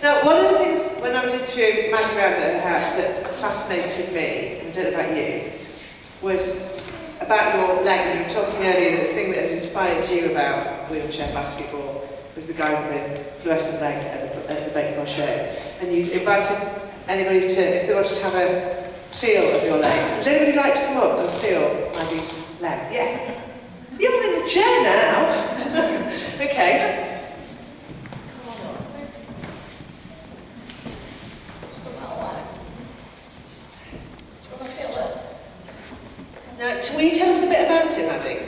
Now, one of the things when I was interviewing Maddie around at her house that fascinated me, and I don't know about you, was about your legs. You were talking earlier that the thing that had inspired you about wheelchair basketball was the guy with the fluorescent leg at the baseball show. And you invited anybody to, if they wanted to have a feel of your leg. Would anybody like to come up and feel Maddie's leg? Yeah. You're in the chair now. Okay. Now, will you tell us a bit about it, Maddie?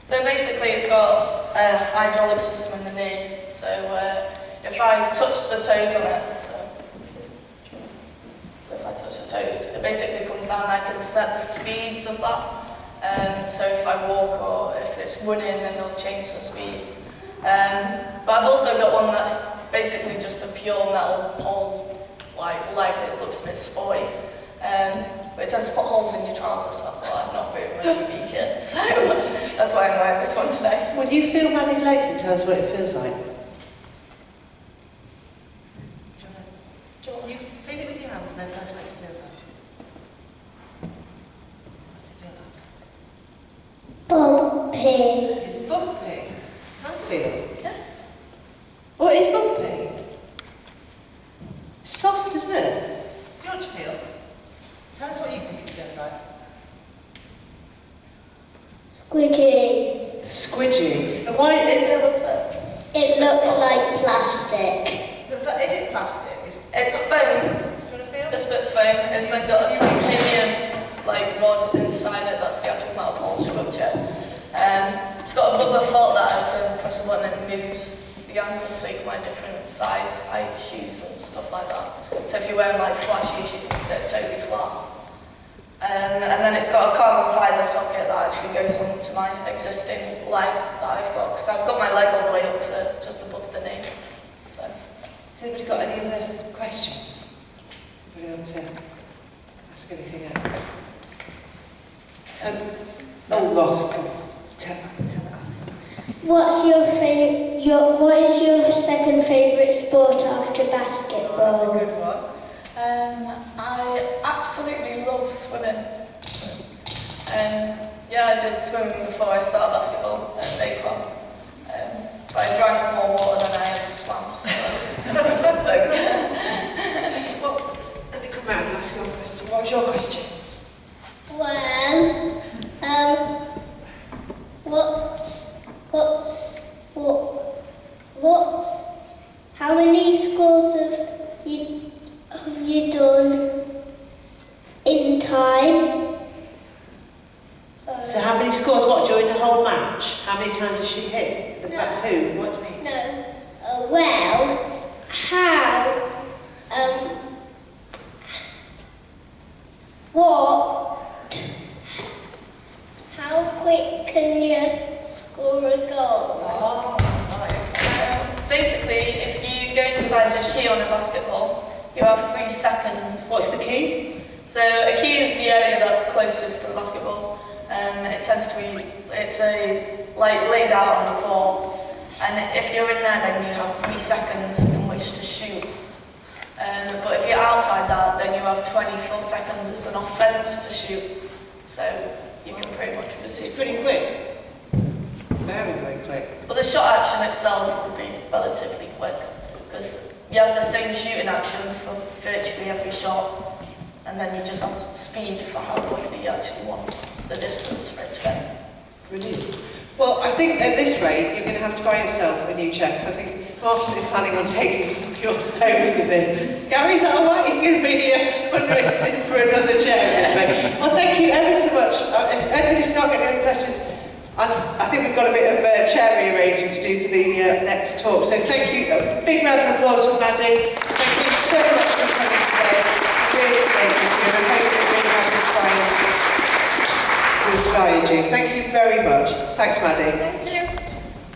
So basically it's got a hydraulic system in the knee, so if I touch the toes on it, so if I touch the toes, it basically comes down and I can set the speeds of that. So if I walk or if it's running, then it'll change the speeds. But I've also got one that's basically just a pure metal pole like leg. It looks a bit sporty. But it tends to put holes in your trousers, so I thought I'd not really much of a kid, so that's why I'm wearing this one today. Will you feel Maddie's legs and tell us what it feels like? You feel it with your hands and then tell us what it feels like. What's it feel like? Bumpy. It's bumpy. I feel. Yeah. Oh, it is bumpy. Soft, isn't it? Do you want to feel? Tell us what you think it feels like. Squidgy. Squidgy. And why is it? It looks like plastic. Looks like, is it plastic? It's foam. Do you want to feel? This bit's foam. It's like got a titanium rod inside it. That's the actual metal pole structure. It's got a rubber foot that I can press a button and it moves the ankle so you can wear different size height shoes and stuff like that. So if you're wearing flat shoes, you can get it totally flat. And then it's got a carbon fibre socket that actually goes onto my existing leg that I've got. So I've got my leg all the way up to just above the knee. So. Has anybody got any other questions? Do you want to ask anything else? Oh, Ross, come on. Tell us. What is your second favourite sport after basketball? That's a good one. I absolutely love swimming. Yeah, I did swimming before I started basketball at day club. But I drank more water than I ever swam, so that was a good thing. Well, let me come round and ask you a question. What was your question? How many scores have you done in time? So how many scores, what, during the whole match? How many times has she hit? Who? What do you mean? No. How quick can you score a goal? Oh, right. So basically, if you go inside the key on a basketball, you have 3 seconds. What's the key? So a key is the area that's closest to the basketball. It tends to be, it's laid out on the court. And if you're in there, then you have 3 seconds in which to shoot. But if you're outside that, then you have 24 seconds as an offence to shoot. So you can pretty much receive. It's pretty quick. Very, very quick. But the shot action itself would be relatively quick, because you have the same shooting action for virtually every shot, and then you just have speed for how quickly you actually want the distance for it to go. Brilliant. Well, I think at this rate, you're going to have to buy yourself a new chair, because I think Marcus is planning on taking yours home with him. Gary, is that all right? You're going to be fundraising for another chair this way. Well, thank you ever so much. If anybody's not got any other questions, I think we've got a bit of chair rearranging to do for the next talk. So thank you. A big round of applause for Maddie. Thank you so much for coming today. Really great to you, and I hope it really has inspired you. Thank you very much. Thanks, Maddie.